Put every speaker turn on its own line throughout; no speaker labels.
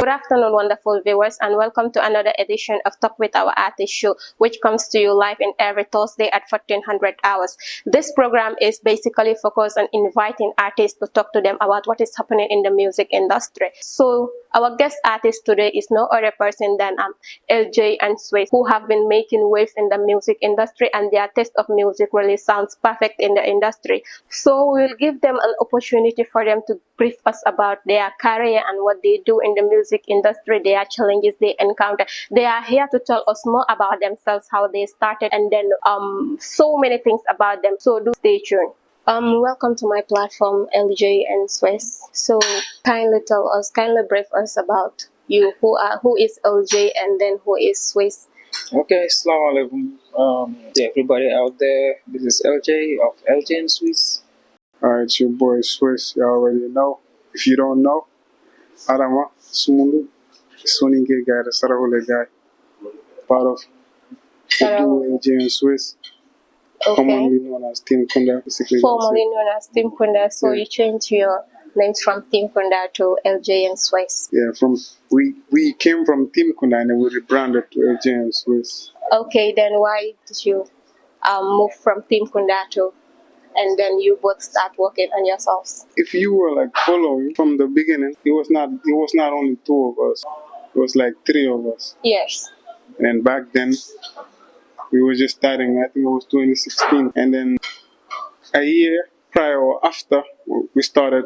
Good afternoon, wonderful viewers, and welcome to another edition of Talk with Our Artist Show, which comes to you live in every Thursday at 1400 hours. This program is basically focused on inviting artists to talk to them about what is happening in the music industry. So our guest artist today is no other person than LJ and Swizz, who have been making waves in the music industry, and their taste of music really sounds perfect in the industry. So we'll give them an opportunity for them to brief us about their career and what they do in the music industry, their challenges they encounter. They are here to tell us more about themselves, how they started, and then so many things about them. So do stay tuned. Welcome to my platform, LJ and Swizz. So kindly brief us about you. Who is LJ and then who is Swizz?
Okay, assalamu alaikum to everybody out there. This is LJ of LJ and Swizz.
Alright, it's your boy Swizz. You already know. If you don't know, Adama Sumundu, Soninge guy, the Sarawale guy, part of LJ and Swizz.
Okay.
Commonly known as Team Kunda, basically.
Formerly known as Team Kunda, so you changed your names from Team Kunda to LJ and Swizz.
Yeah, we came from Team Kunda and then we rebranded to LJ and Swizz.
Okay, then why did you move from Team Kunda to, and then you both start working on yourselves?
If you were like following from the beginning, it was not only two of us. It was like three of us.
Yes.
And back then, we were just starting. I think it was 2016. And then a year prior or after we started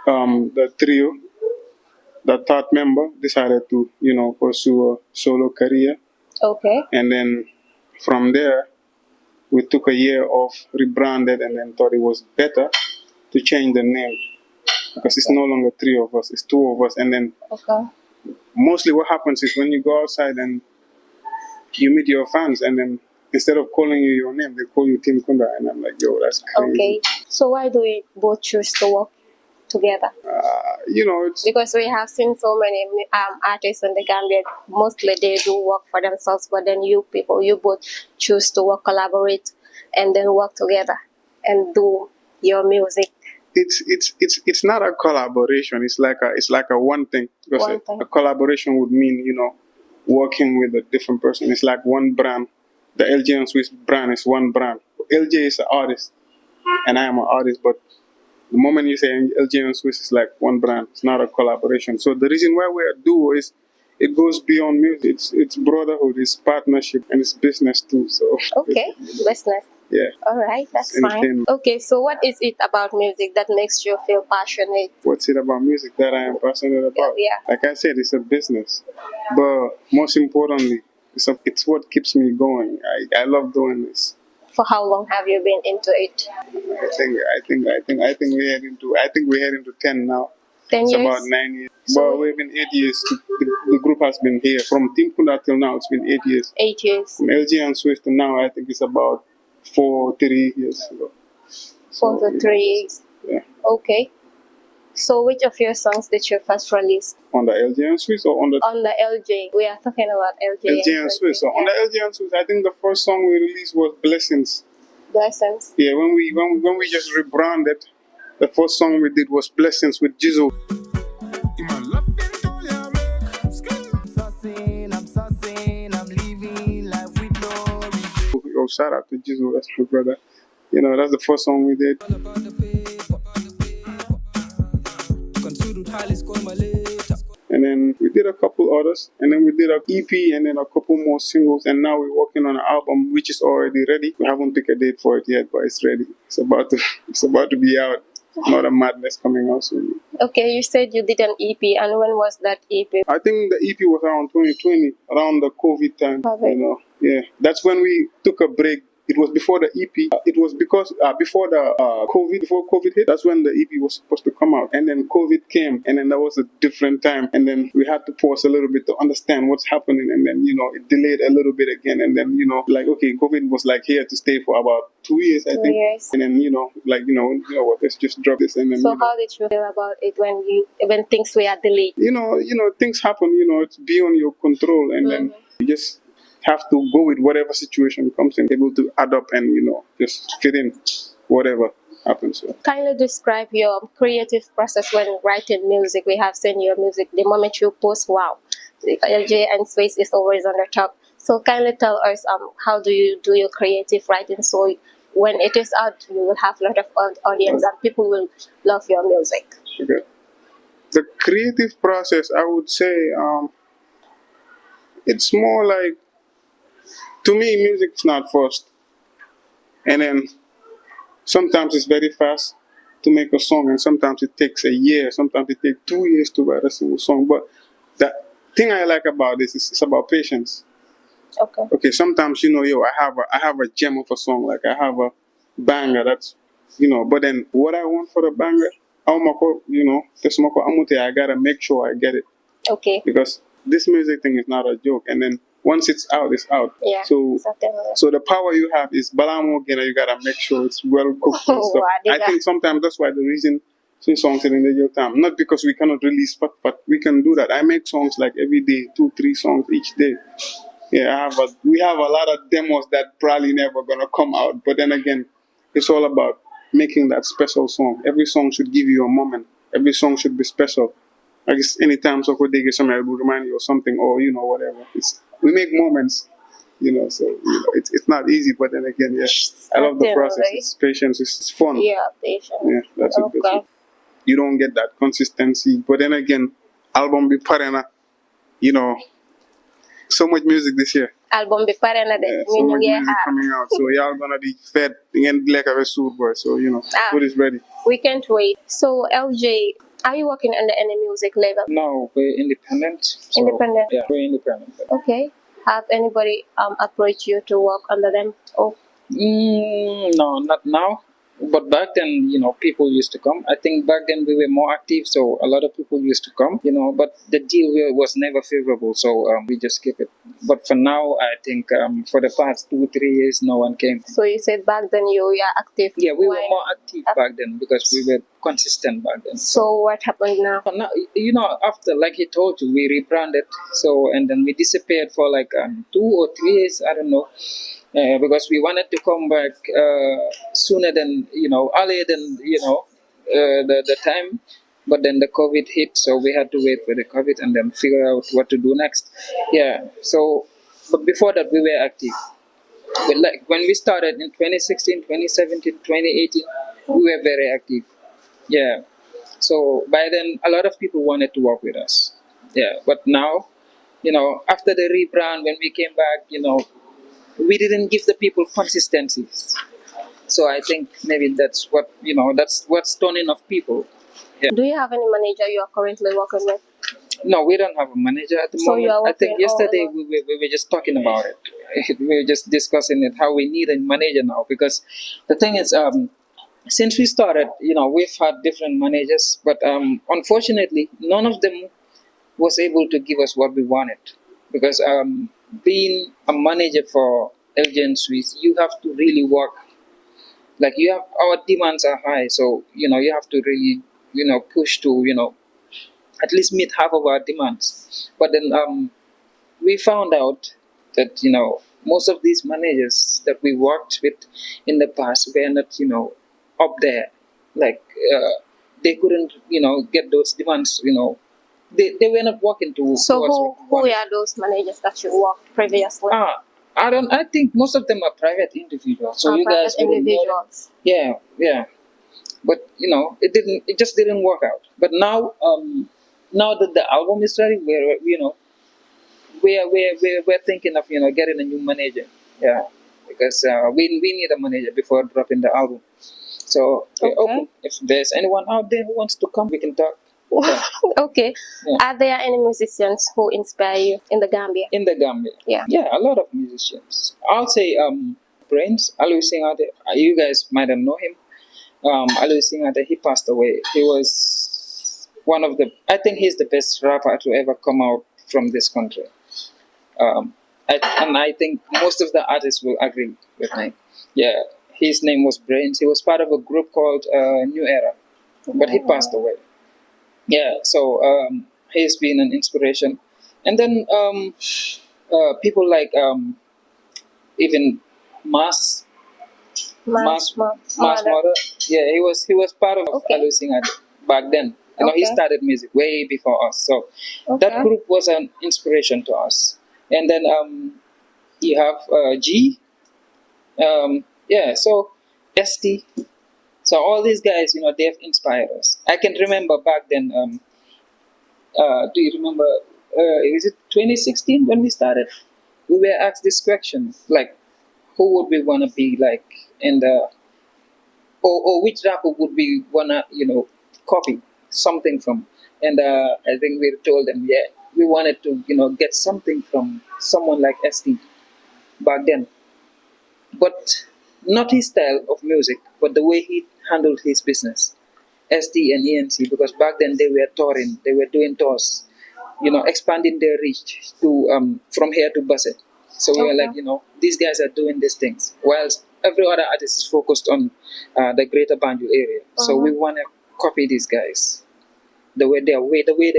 the trio, the third member decided to, pursue a solo career.
Okay.
And then from there, we took a year off, rebranded, and then thought it was better to change the name. Because it's no longer three of us, it's two of us. And then mostly what happens is when you go outside and you meet your fans, and then instead of calling you your name, they call you Team Kunda, and I'm like, yo, that's crazy.
Okay. So why do we both choose to work together?
It's
because we have seen so many artists in the Gambia. Mostly they do work for themselves, but then you both choose to work, collaborate, and then work together and do your music.
It's not a collaboration. It's like a one thing. Because a collaboration would mean working with a different person. It's like one brand. The LJ and Swizz brand is one brand. LJ is an artist, and I am an artist. But the moment you say LJ and Swizz, is like one brand. It's not a collaboration. So the reason why we're a duo is it goes beyond music. It's brotherhood, it's partnership, and it's business too. So
okay, business.
Yeah.
All right, that's fine. Okay, so what is it about music that makes you feel passionate?
What's it about music that I am passionate about?
Yeah.
Like I said, it's a business. But most importantly, it's what keeps me going. I love doing this.
For how long have you been into it?
I think we head into 10 now.
10 years?
It's about 9 years. But we've been 8 years. The group has been here. From Team Kunda till now, it's been 8 years.
8 years.
From LG and Swizz to now, I think it's about 3 years ago.
4 to 3 years.
Yeah.
Okay. So which of your songs did you first release?
On the LJ and Swizz or on the...
On the LJ. We are talking about LJ
and Swizz. So on the LJ and Swizz, I think the first song we released was Blessings.
Blessings?
Yeah, when we just rebranded, the first song we did was Blessings with Jizzle. Oh, shout out to Jizzle, that's my brother. That's the first song we did. And then we did a couple others, and then we did an EP, and then a couple more singles, and now we're working on an album which is already ready. We haven't picked a date for it yet, but it's ready. It's about to be out. Not a madness coming out soon.
Okay, you said you did an EP, and when was that EP?
I think the EP was around 2020, around the COVID time. Yeah, that's when we took a break. It was before the EP. It was because before COVID hit, that's when the EP was supposed to come out. And then COVID came, and then that was a different time. And then we had to pause a little bit to understand what's happening. And then, it delayed a little bit again. And then, okay, COVID was here to stay for about 2 years, I think.
2 years.
And then, what, let's just drop this. And then,
so how did you feel about it when things were delayed?
Things happen, it's beyond your control. And then you just have to go with whatever situation comes in, able to adapt and, just fit in whatever happen. So
kindly describe your creative process when writing music. We have seen your music the moment you post, wow, LJ and Swizz is always on the top. So kindly tell us how do you do your creative writing, so when it is out you will have a lot of audience and people will love your music.
okay. The creative process, I would say, it's more like, to me, music is not first, and then sometimes it's very fast to make a song, and sometimes it takes a year, sometimes it takes 2 years to write a single song. But the thing I like about this is it's about patience.
Okay.
Okay, sometimes I have a gem of a song, like I have a banger that's but then what I want for the banger, I gotta make sure I get it.
Okay.
Because this music thing is not a joke, and then once it's out, it's out.
Yeah.
So
Certainly.
so the power you have is balamo again, you gotta make sure it's well cooked and stuff. I think sometimes that's why the reason some songs in the time, not because we cannot release, but we can do that. I make songs like every day, 2-3 songs each day. Yeah, we have a lot of demos that probably never gonna come out. But then again, it's all about making that special song. Every song should give you a moment. Every song should be special. I guess anytime so could they get something that will remind you of something, or whatever. We make moments, so it's not easy, but then again, yes, I love the process. It's patience, it's fun.
Yeah, patience.
Yeah, that's
okay.
it. You don't get that consistency, but then again, album be parena, so much music this year.
Album be parena de.
So much music coming out, so y'all gonna be fed again like a sour boy. So food is ready.
We can't wait. So LJ, are you working under any music label?
No, we're independent. So,
Independent?
Yeah, we're independent.
Okay. Have anybody approached you to work under them? Oh.
No, not now. But back then, people used to come. I think back then we were more active, so a lot of people used to come, but the deal was never favorable, so we just kept it. But for now, I think for the past 2-3 years, no one came.
So you said back then you were active?
Yeah, we were more active back then because we were consistent back then.
So what happened now?
Now, after, like he told you, we rebranded, and then we disappeared for like 2 or 3 years, I don't know. Because we wanted to come back sooner than, earlier than, the time. But then the COVID hit, so we had to wait for the COVID and then figure out what to do next. Yeah, but before that, we were active. But like when we started in 2016, 2017, 2018, we were very active. Yeah. So by then, a lot of people wanted to work with us. Yeah. But now, after the rebrand, when we came back, we didn't give the people consistency. So I think maybe that's what, that's what's turning off people. Yeah.
Do you have any manager you are currently working with?
No, we don't have a manager at the moment.
You are
I think yesterday we were just talking about it. We were just discussing it, how we need a manager now. Because the thing is, since we started, we've had different managers. But unfortunately, none of them was able to give us what we wanted. Because being a manager for LJ and Swizz, you have to really work. Like our demands are high, so you have to really push to at least meet half of our demands. But then we found out that most of these managers that we worked with in the past were not up there. Like they couldn't get those demands. They were not working to.
So who are those managers that you worked previously?
I think most of them are private individuals. So you guys
individuals.
Yeah. But it just didn't work out. But now that the album is ready, we're thinking of getting a new manager. Yeah, because we need a manager before dropping the album. So we're open. If there's anyone out there who wants to come, we can talk. Yeah.
Okay.
Yeah.
Are there any musicians who inspire you in the Gambia?
In the Gambia?
Yeah.
Yeah, a lot of musicians. I'll say Brains, Alois Singate. You guys might have known him. Alois Singate, he passed away. He was one of I think he's the best rapper to ever come out from this country. And I think most of the artists will agree with me. Yeah, his name was Brains. He was part of a group called New Era, but he passed away. Yeah, so he's been an inspiration. And then people like even Mas, Mass Mother. Yeah, he was part of Alu Singer back then. You know, he started music way before us. So that group was an inspiration to us. And then you have G. So ST. So all these guys, you know, they've inspired us. I can remember back then. Do you remember? Is it 2016 when we started? We were asked this question, like, who would we want to be like, and or which rapper would we wanna, you know, copy something from? And I think we told them, yeah, we wanted to, you know, get something from someone like ST back then, but not his style of music, but the way he handled his business. ST and ENC, because back then they were touring, they were doing tours, you know, expanding their reach to from here to Basse. So we were like, you know, these guys are doing these things, whilst every other artist is focused on the greater Banjul area. So we want to copy these guys, the way they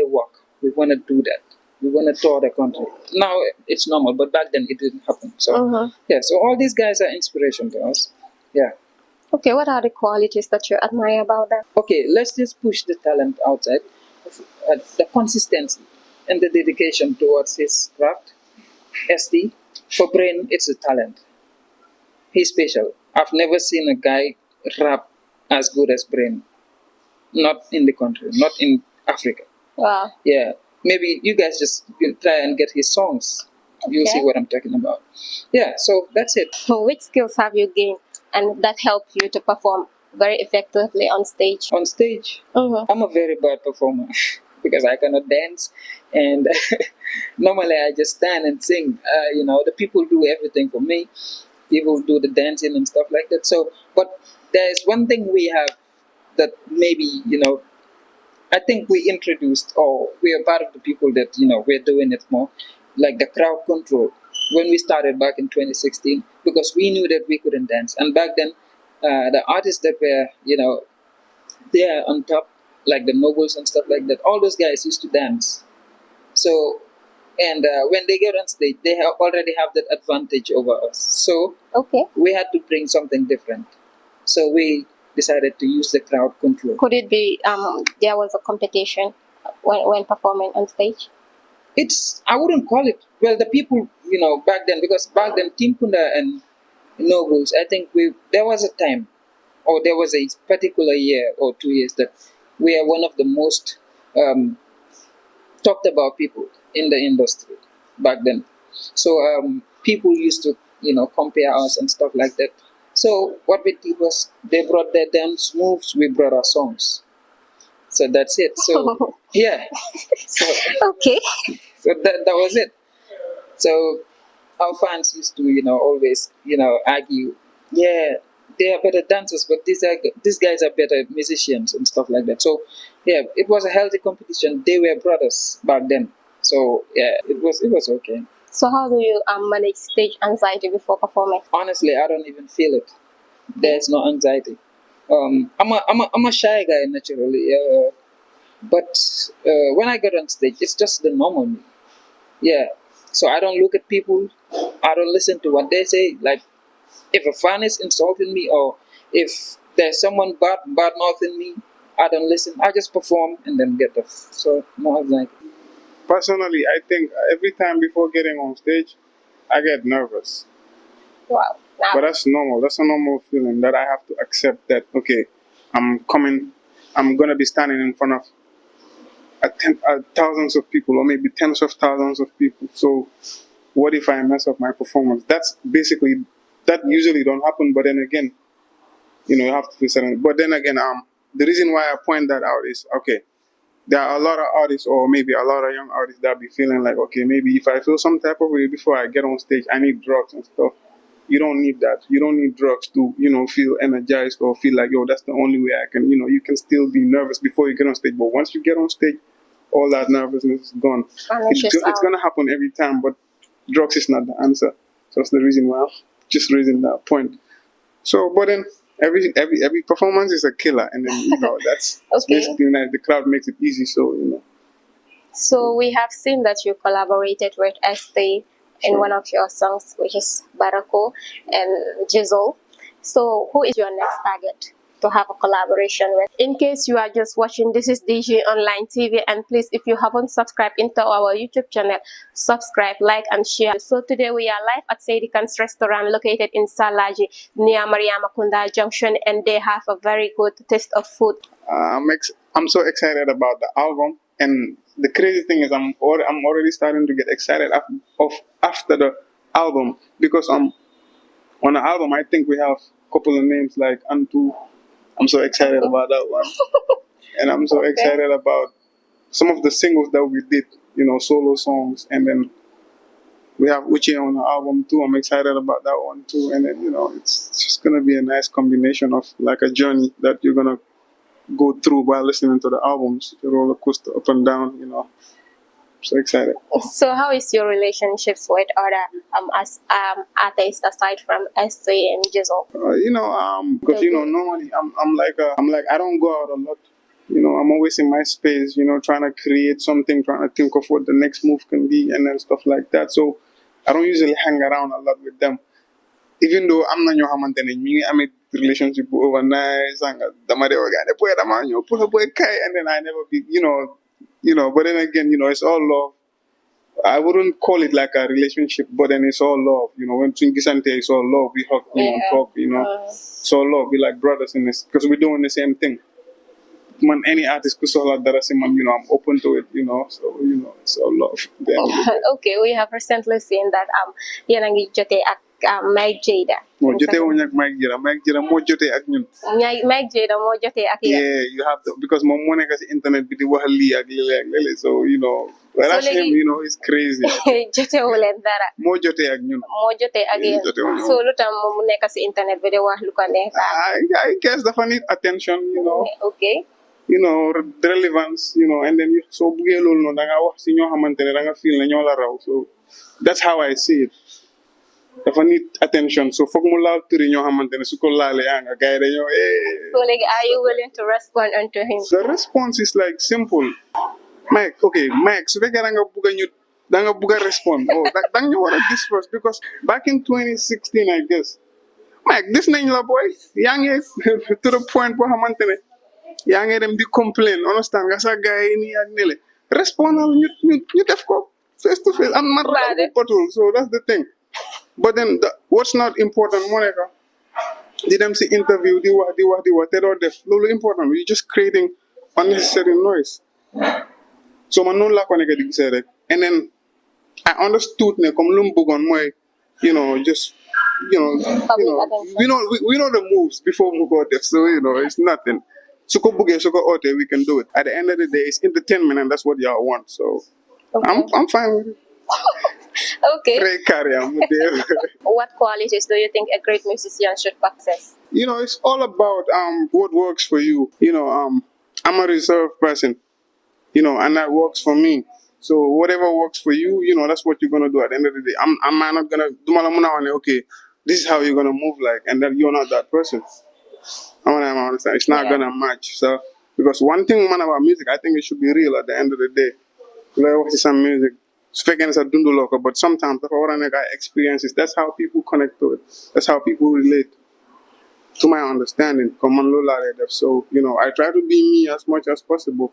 work. We want to do that. We want to tour the country. Now it's normal, but back then it didn't happen. So yeah, so all these guys are inspiration to us. Yeah.
Okay, what are the qualities that you admire about them?
Okay, let's just push the talent outside. The consistency and the dedication towards his craft. ST, for Brain, it's a talent. He's special. I've never seen a guy rap as good as Brain. Not in the country, not in Africa.
Wow.
Yeah, maybe you guys just try and get his songs. You'll see what I'm talking about. Yeah, so that's it.
So which skills have you gained and that helped you to perform very effectively on stage?
On stage, I'm a very bad performer because I cannot dance, and normally I just stand and sing. You know, the people do everything for me. People do the dancing and stuff like that. So, but there's one thing we have that maybe, you know, I think we introduced, or we are part of the people that, you know, we're doing it more, like the crowd control. When we started back in 2016, because we knew that we couldn't dance. And back then, the artists that were, you know, there on top, like the Nobles and stuff like that, all those guys used to dance. So, and when they get on stage, they already have that advantage over us. So, we had to bring something different. So we decided to use the crowd control.
Could it be there was a competition when performing on stage?
I wouldn't call it. Well, the people, you know, back then, because back then, Team Kunda and Nobles, I think there was a time, or there was a particular year or 2 years that we are one of the most talked about people in the industry back then. So people used to, you know, compare us and stuff like that. So what we did was they brought their dance moves, we brought our songs. So that's it. So yeah. So, so that was it. So our fans used to, you know, always, you know, argue, yeah, they are better dancers, but these guys are better musicians and stuff like that. So yeah, it was a healthy competition. They were brothers back then. So yeah, it was okay.
So how do you manage stage anxiety before performing?
Honestly, I don't even feel it. There's no anxiety. I'm a shy guy naturally, but when I get on stage, it's just the normal me. Yeah. So I don't look at people. I don't listen to what they say. Like, if a fan is insulting me, or if there's someone bad mouthing me, I don't listen. I just perform and then get off. So no anxiety.
Personally, I think every time before getting on stage, I get nervous.
Wow.
But that's normal. That's a normal feeling that I have to accept that, okay, I'm going to be standing in front of thousands of people, or maybe tens of thousands of people. So what if I mess up my performance? That usually don't happen, but then again, you know, you have to feel certain. But then again, the reason why I point that out is, okay, there are a lot of artists, or maybe a lot of young artists that be feeling like, okay, maybe if I feel some type of way before I get on stage, I need drugs and stuff. You don't need that. You don't need drugs to, you know, feel energized or feel like, yo, that's the only way I can, you know, you can still be nervous before you get on stage. But once you get on stage, all that nervousness is gone. It's going to happen every time, but drugs is not the answer. So that's the reason why I'm just raising that point. So, but then every performance is a killer, and then, you know, that's basically nice. The crowd makes it easy, so, you know.
So we have seen that you collaborated with ST in one of your songs, which is Barako and Jizzle. So who is your next target to have a collaboration with? In case you are just watching, this is DJ Online TV, and please, if you haven't subscribed into our YouTube channel, subscribe, like and share. So today we are live at Sadikan's restaurant located in Salaji near Mariamakunda Junction, and they have a very good taste of food.
I'm so excited about the album, and the crazy thing is I'm already starting to get excited after the album, because on the album I think we have a couple of names like Antu. I'm so excited about that one. And I'm so excited about some of the singles that we did, solo songs. And then we have Uche on the album too. I'm excited about that one too. And then, it's just going to be a nice combination of like a journey that you're going to go through while listening to the albums. The roller coaster up and down, I'm so excited.
So how is your relationships with other artists aside from SC and Jizzle?
Because normally I'm like I don't go out a lot. I'm always in my space. Trying to create something, trying to think of what the next move can be, and then stuff like that. So I don't usually hang around a lot with them. Even though I'm not your hamantene, I'm a relationship overnight. And then I never be, but then again, it's all love. I wouldn't call it like a relationship, but then it's all love. When Twinkisante, it's all love. We hug, talk, it's all love. We're like brothers in this, because we're doing the same thing. Man, any artist could solve that, I'm open to it, so, it's all love.
Okay, we have recently seen that, Yanangi Jote Mike Jada.
Mike Jada mo jote ak ñun.
Mike Jada mo jote ak yéen.
Yeah, you have to, because moom moo nekk ci internet bi di wax lii ak lii, so that's him, it's crazy.
Jote wu leen dara.
Moo jote ak ñun.
Moo jote ak yéen. So lu tax moom mu nekk ci internet bi di wax lu ko neex.
I guess dafa need attention,
Okay.
Relevance, and then so buggee loolu noonu da nga wax ci ñoo xamante ne da nga feel ne ñoo la raw, so that's how I see it. Dafa need attention, so foog mu laal turi ñoo xamante ne su ko laalee nga gars yi dañoo
So like, are you willing to respond unto him?
The response is like simple. Mike, su fekkee da nga bugg a respond, da nga ñu war a dis first, because back in 2016 I guess, Mike, dis nañ la boy, yaa ngi to the point boo xamante ne yaa ngi dem di complain, understand nga sa gars yi nii ak nele, respondal ñu def ko face to face, am man ragal patul, so that's the thing. But then what's not important, Monica, did them see interview, di wax, te doo def, loolu important, you're just creating unnecessary noise. So man noonu laa ko nekk di gisee rek, and then I understood ne comme lu mu bëggoon mooy, just, we know the moves before we go there, so it's nothing. Su ko bëggee, su ko ootee, we can do it. At the end of the day, it's entertainment, and that's what y'all want, so okay. I'm fine with it.
Okay.
What
qualities do you think a great musician should possess?
It's all about what works for you. I'm a reserved person, and that works for me. So whatever works for you, that's what you're gonna do at the end of the day. I'm not gonna do okay, this is how you're gonna move like, and then you're not that person. I want to understand. It's not gonna match. So because one thing about music, I think it should be real at the end of the day. Like what is some music? But sometimes the experiences, that's how people connect to it. That's how people relate to my understanding. So, I try to be me as much as possible.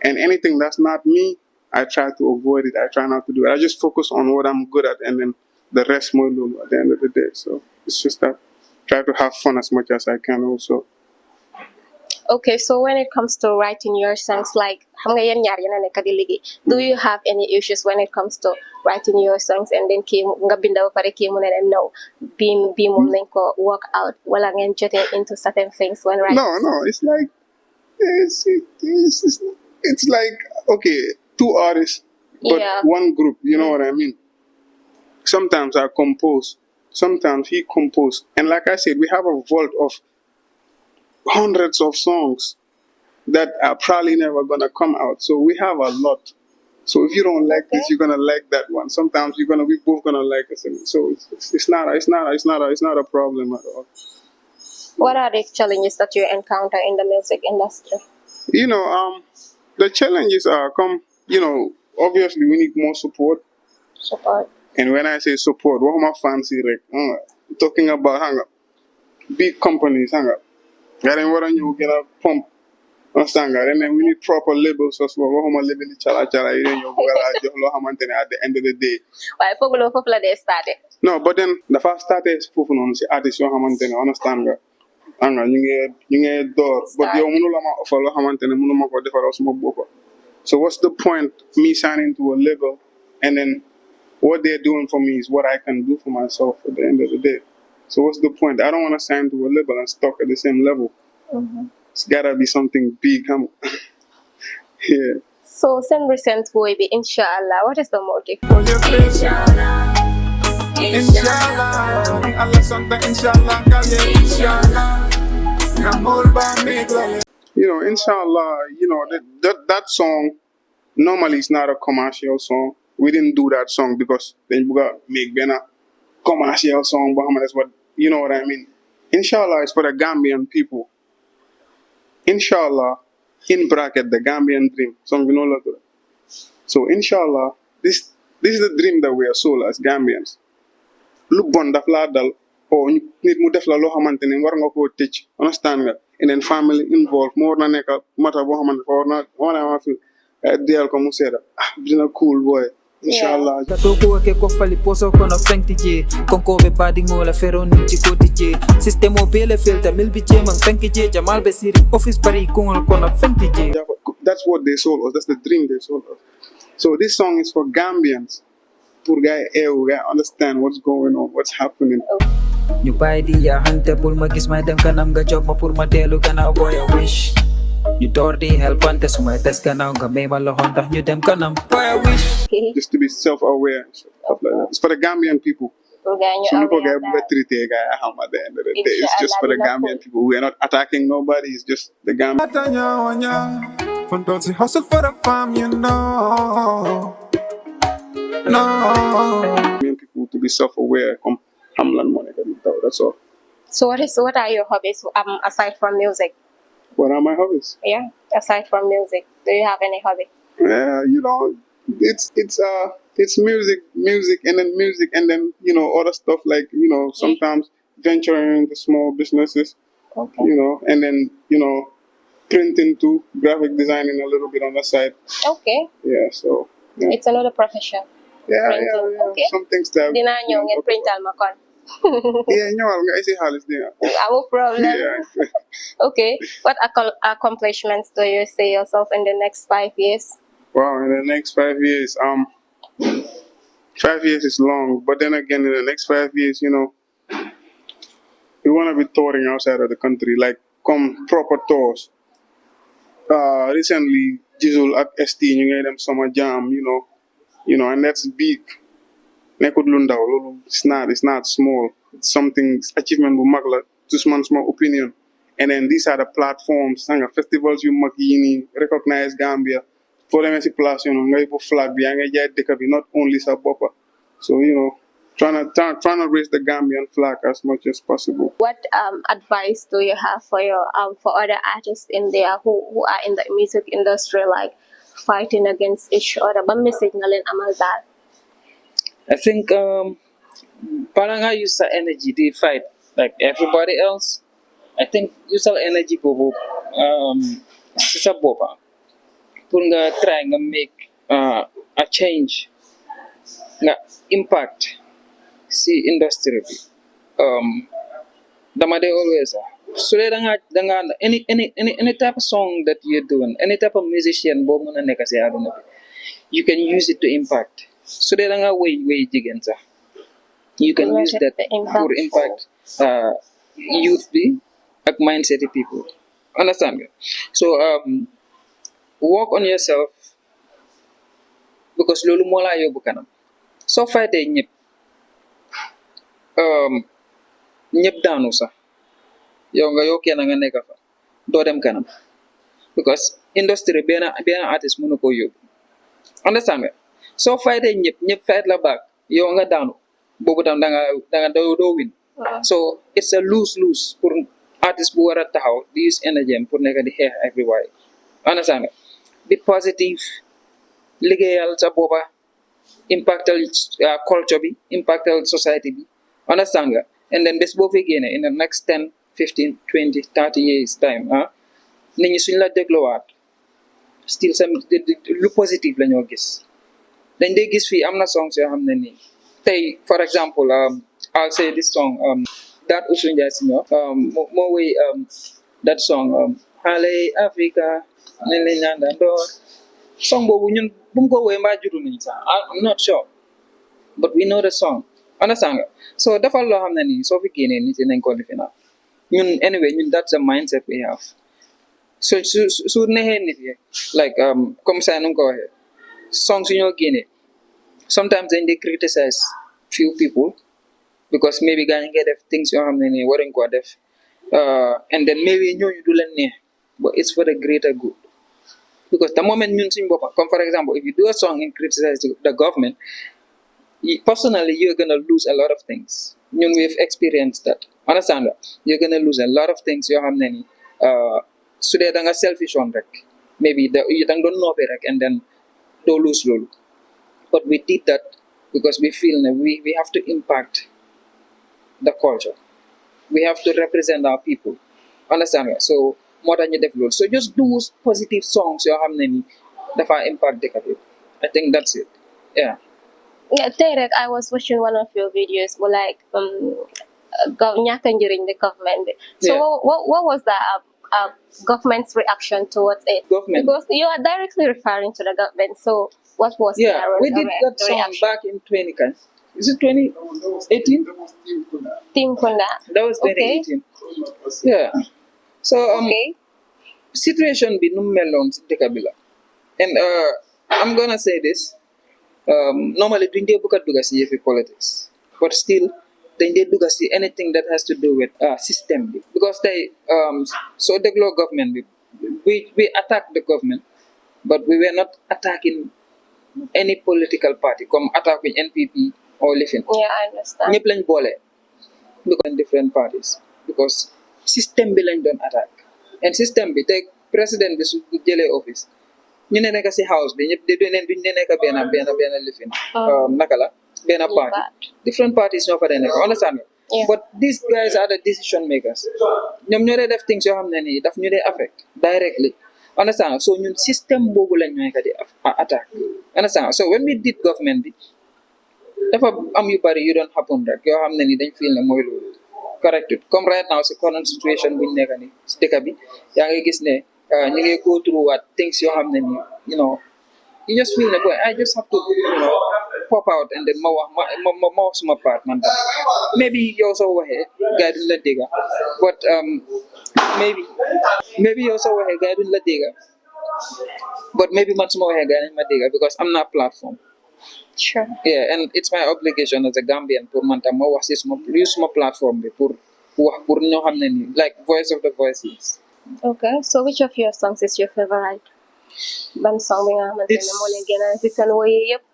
And anything that's not me, I try to avoid it. I try not to do it. I just focus on what I'm good at, and then the rest more at the end of the day. So it's just that try to have fun as much as I can also.
Okay, so when it comes to writing your songs, like, do you have any issues when it comes to writing your songs and then no, work out while into certain things when writing?
No, it's like it's like, okay, two artists but one group, you know what I mean? Sometimes I compose, sometimes he composes, and like I said, we have a vault of hundreds of songs that are probably never gonna come out. So we have a lot. So if you don't like this, you're gonna like that one. Sometimes we both gonna like it. So it's not a problem at all.
What are the challenges that you encounter in the music industry?
The challenges are obviously we need more support.
Support.
And when I say support, what am I fancy talking about? big companies, hang up. Then what you get a pump. Understand? And then we need proper labels as well. What label chala chala you at the end of the day.
Why popular they started?
No, but then the first started is for artists you understand? Anga ñu ngi door but yow mënula ma offer loo xamante ne mënuma ko defaral suma boppa. So what's the point me signing to a label and then what they're doing for me is what I can do for myself at the end of the day. So what's the point? I don't want to sign to a label and stuck at the same level. It's gotta be something big. Yeah.
So send recent boy be inshallah. What is the motive?
Inshallah, Allah something inshallah, inshallah.
Inshallah, that song normally is not a commercial song. We didn't do that song because then we got make a commercial song, but that's what you know what I mean. Inshallah is for the Gambian people. Inshallah, in bracket the Gambian dream. So inshallah, this is the dream that we are sold as Gambians. Lu bon daf la dal or nit mu def la lo xamantene war nga ko tecc understand nga and then family involved more na nek mata bo xamantene wana ma fi del ko mu seda dina cool boy inshallah
toko ke ko fali poso kono fentije konko be badi ngola feron ci kotije system o bele filter mil bi je man fentije jamal be siri office pari kono fentije.
That's what they sold us. That's the dream they sold us. So this song is for Gambians. Poor guy, understand what's going on, what's happening.
You buy the hunter pull my kiss my dem kanam ga job ma pur ma delu kana boy I wish. You dirty help on this my test kana ga me ma lo honda you dem kanam boy I wish.
Just to be self-aware and stuff like that. It's for the Gambian people. So people get treated at the end of the day. It's just for the Gambian people. We are not attacking nobody. It's just the Gambian.
Hustle for the fam, you know. No.
People to be self-aware. Come, Hamlan money. That's all.
So what are your hobbies aside from music?
What are my hobbies?
Yeah, aside from music, do you have any hobby?
Yeah, it's music, and then other stuff like sometimes venturing into small businesses.
Okay.
And then printing too, graphic designing a little bit on the side.
Okay.
Yeah, so. Yeah.
It's another profession.
Yeah.
Okay.
Some things that.
Dina nyong print almakon.
Yeah, I see how it's there.
No problem.
Yeah.
Okay. What accomplishments do you see yourself in the next 5 years?
Wow, in the next 5 years, 5 years is long, but then again, in the next 5 years, we want to be touring outside of the country, like come proper tours. Recently, Jizzle at ST, you get them summer jam, and that's big. It's not small. It's something achievement with Magla, just one small opinion. And then these are the platforms, festivals you makini, recognize Gambia. For them as a plus, flag not only Sabopa. So, trying to raise the Gambian flag as much as possible.
What advice do you have for your for other artists in there who are in the music industry, like fighting against each other? But me signaling that.
I think Palanga use the energy to fight like everybody else. I think use the energy bobo sa boba. Pour nga try nga make a change nga impact si industry bi. Dama de always so danga any type of song that you're doing, any type of musician bo mo na nekk si aduna bi, you can use it to impact. So danga way jigen sa. You can use that for impact youth bi ak mindset people. Understand? So work on yourself because lolu mo la yobu kanam. So fighté ñep daanu sax yow kenn nga nekk fa doo dem kanam because industry benn artist mënu ko yóbbu. Understand nga? Soo faytee ñëpp fight la back yow nga daanu boobu tam danga doo win. So it's a lose pour artist bu war a taxaw di use energy pour nekk di xeex everywhere. Understand nga? Be positive, liggéeyal sa boppa, impactal culture bi, impactal society bi. Understand nga? And then bés boo fi génne in the next 10 15 20 30 years time nit ñi suñ la dégluwaat still some lu positive la ñoo gis dañ dee gis fii am na songs yoo xam ne nii tey for example I'll say this song that Usu Njie Senior moo wéy that song xale Africa nañ leen ñaanda ndoor song boobu ñun bu mu ko wéy mbaa juddu nañ sax I'm not sure but we know the song understand nga so dafa loo xam ne nii soo fi génnee nit yi nañ ko defe naa ñun anyway ñun that's the mindset we have so su neexee nit yi like comme ça nu mu ko waxee song su ñoo génnee sometimes dañ dey criticize few people because maybe gaa ñu ngi def things yoo xam ne nii waruñ koo def and then maybe ñooñu du leen neex but it's for the greater good because the moment ñun suñ boppam comme for example if you do a song and criticize the government personally you're gonna lose a lot of things ñun we've experienced that understand nga you're gonna lose a lot of things yoo xam ne nii su dee da nga selfish on rek maybe da nga doon noppi rek and then doo lose loolu but we did that because we feel that we have to impact the culture we have to represent our people understand nga so moo tax ñu def loolu so just do positive songs yoo xam ne ni dafa impact dëkk bi I think that's it yeah
Derek, I was watching one of your videos but like ñàkk njëriñ the government so what was the government's reaction towards it
government
because you are directly referring to the government so what was their
we did that song
reaction?
back in 20 is it 2018
Team Kunda
that was 2018 yeah so situation bi nu meloon si dëkk bi la and I'm gonna say this normally duñ dee bëgg a dugga si yëfi politics but still dañ dee dugga si anything that has to do with system bi because tey soo dégloo government bi we attack the government but we were not attacking any political party comme attacking NPP or lifin
yeah I understand
ñëpp lañ boole because different parties because system bi lañ doon attack and system bi tey président bi su jëlee office ñu ne nekk si house bi ñëpp duñ ne nekk benn lifin naka la benn party different parties ñoo fa dee nekk understand nga but these guys are the decision makers ñoom ñoo dee def things yoo xam ne nii daf ñu dee affect directly understand nga so ñun système boobu lañ ñooy ka di attack understand nga so when we did government bi dafa am yu bari yu doon happen rek yoo xam ne ni dañ feel ne mooy loolu correct comme right now si current situation buñ nekk ni si dëkk bi yaa ngi gis ne ñu ngi go through what things yoo xam ne ni you just feel ne boy I just have to pop out and then ma wax suma part man tam maybe yow soo waxee gars yi duñ la dégga but maybe yow soo waxee gars yi duñ la dégga but maybe man suma waxee gars yi dañ ma dégga because am naa platform
sure
yeah and it's my obligation as a Gambian pour man tam ma wax si suma platform bi pour wax pour ñoo xam ne ni like voice of the voiceless.
Okay, so which of your songs is your favorite? Ban song bi nga xamante ne moo leen gën a si seen woy yëpp?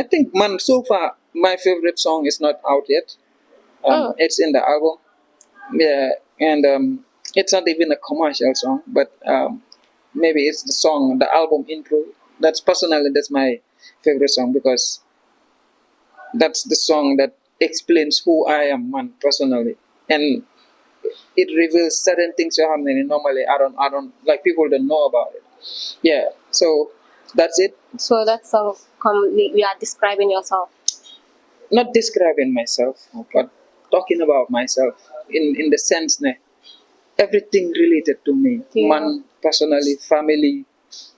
I think man so far my favorite song is not out yet. It's in the album. Yeah, and it's not even a commercial song, but maybe it's the song, the album intro. That's my favorite song because that's the song that explains who I am, man, personally, and it reveals certain things you have normally I don't like people don't know about it. Yeah, so that's it.
So that song you are describing yourself?
Not describing myself, but talking about myself in the sense that everything related to me, man, personally, family,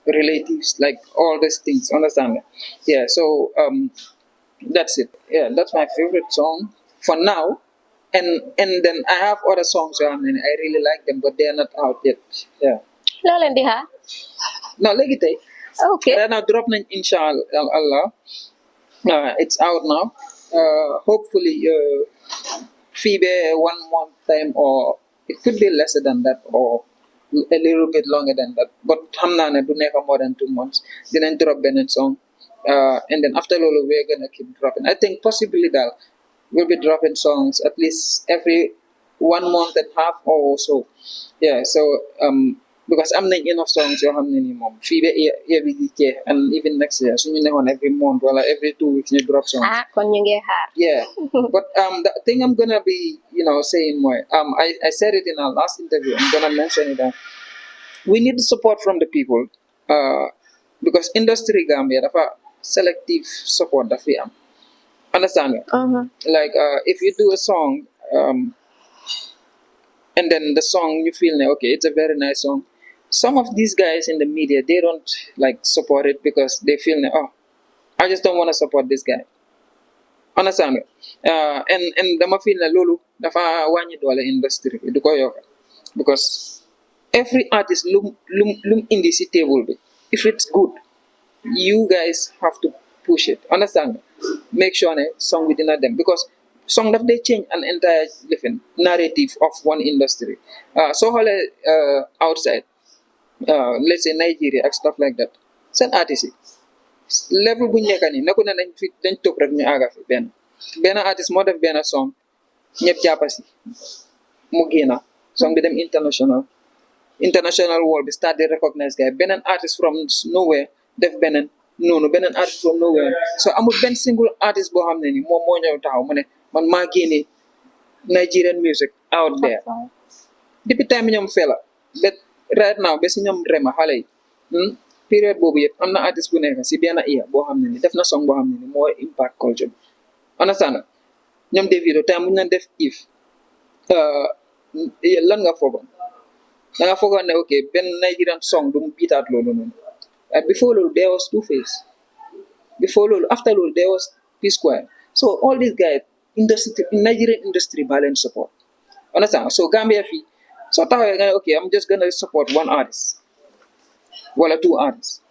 relatives, like all these things, understand? Yeah, so that's it. Yeah, that's my favorite song for now. And then I have other songs and I really like them, but they are not out yet. Yeah.
Lalendi ha?
No, legi tay.
Okay.
Right now, drop nañ inshallah. It's out now. Hopefully, Phoebe 1 month time, or it could be lesser than that, or a little bit longer than that. But xam naa ne du nekk more than 2 months. Dinañ drop beneen song. And then after loolu we're gonna keep dropping. I think possibly that we'll be dropping songs at least every 1 month and a half or so. Yeah, so because am nañ enough songs yoo xam ne nii moom fii ba year bi di and even next year suñu nekkoon every month wala every 2 weeks ñu drop songs.
kon ñu ngi xaar.
Yeah, but the thing I'm gonna be saying more, I said it in our last interview, I'm gonna mention it, we need the support from the people, because industry Gambia dafa selective support dafa am. Understand me? Like if you do a song and then the song you feel okay, it's a very nice song, some of these guys in the media, they don't like support it because they feel I just don't want to support this guy. Understand me? And dama feel lolu dafa wàññi doole industry bi du ko yokk, because every artist lum indi si table bi, if it's good, you guys have to push it. Understand me? Make sure song bi dina dem, because song daf dey change an entire different narrative of one industry. So xoolee outside, let's say Nigeria ak stuff like that, seen artist yi level bu ñu nekk nii nekku ne dañ toog rek ñu àgga fi benn artiste moo def benn song ñëpp jàppa si mu génna song bi dem international world bi start di recognize guy, beneen artist from nowhere def beneen artist from nowhere, so amul benn single artist boo xam ne ni moom moo ñëw taxaw mu ne man maa génne Nigerian music out there. Depuis time ñoom Fela but right now ba si ñoom Rema xale yi période boobu yëpp am na artiste bu nekk si benn iya boo xam ne ni def na song boo xam ne ni moo impact culture bi. Understand ñoom Davido time bu ñu def if lan nga foogoon da nga foogoon ne ok benn Nigerian song du mu biitaat loolu noonu. Before loolu there was Two Face, before loolu after loolu there was P-Square. So all these guys Nigerian industry baa leen support. Understand? So Gambia fii soo taxawee nga ne okay I'm just gonna support one artist wala 2 artists,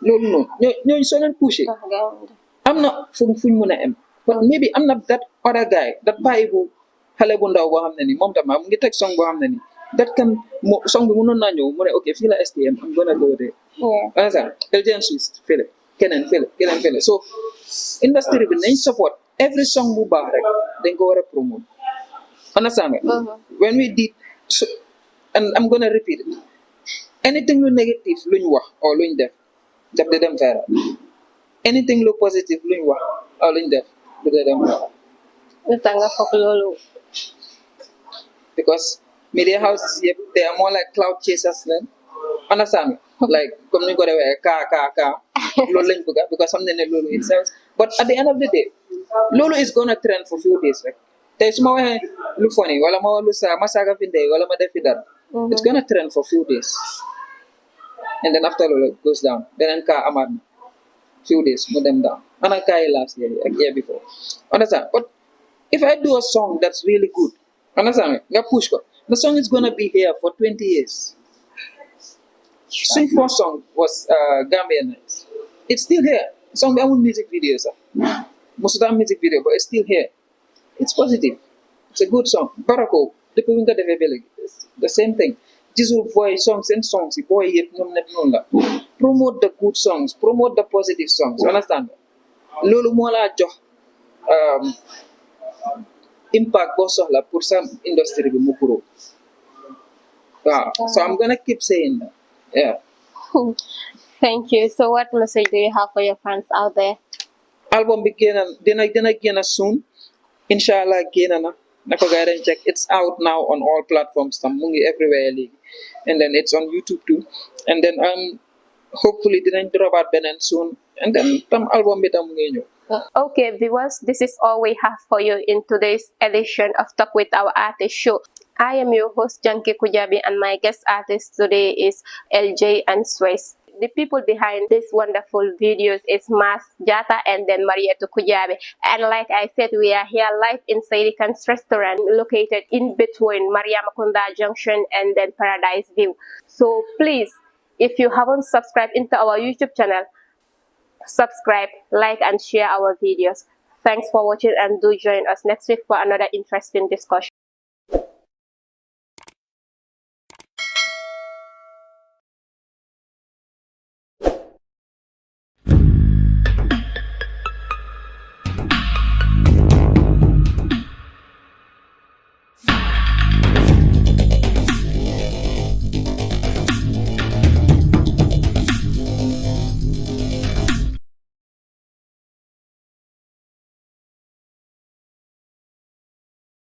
loolu noonu ñooñu soo leen poussé am na fuñ mën a am, but maybe am na that other guy that bàyyi bu xale bu ndaw boo xam ne ni moom tam mu ngi teg song boo xam ne ni that can song bi mënoon naa ñëw mu ne okay fii la STM I'm gonna go there. Understand? LGN Swizz fële keneen fële so industry bi nañ support every song bu baax rek dañ ko war a promote. Understand? When we did so, and I'm gonna repeat it, anything lu negative luñ wax or luñ def de dem viral, anything lu positive luñ wax or luñ def de dem viral.
lu tax nga foog loolu?
Because media houses yëpp they are more like cloud chasers leen. Understand? Like comme ni ñu ko defee ka loolu lañ bëgg because xam ne loolu it sells, but at the end of the day loolu is gonna trend for few days rek. Tey su ma waxee lu funny wala ma wax lu ma saaga fi ndey wala ma def fi dara, it's gonna trend for few days and then after loolu goes down, beneen kaa amaat na few days mu dem down. Ana kaa yi last year ak year before. Understand? But if I do a song that's really good, understand me, nga push ko, the song is gonna be here for 20 years. Suñ first song was Gambia and African. It's still here. Song bi amul music video sax mosut am music video, but it's still here. It's positive. It's a good song. Barako depuis bi nga defee ba léegi the same thing. Gisul boy songs and songs yi boy yëpp ñoom nekk noonu la. Promote the good songs, promote the positive songs. Understand? Loolu moo laa jox impact boo soxla pour sa industry bi mu grow. Wow. So I'm gonna keep saying that. Yeah.
Thank you. So what message do you have for your fans out there?
Album bi dina génn soon. Inshallah génn na ko gars yi check. It's out now on all platforms tam mu ngi everywhere léegi, and then it's on YouTube too, and then hopefully dinañ drop out beneen soon, and then tam album bi tam mu ngi ñëw.
Okay viewers, this is all we have for you in today's edition of Talk with Our Artist show. I am your host Janky Kujabi, and my guest artist today is LJ and Swizz. The people behind this wonderful videos is Mas Jata and then Marieta Kujabi. And like I said, we are here live in Saidikan's restaurant located in between Mariamakunda Junction and then Paradise View. So please, if you haven't subscribed into our YouTube channel, subscribe, like and share our videos. Thanks for watching, and do join us next week for another interesting discussion.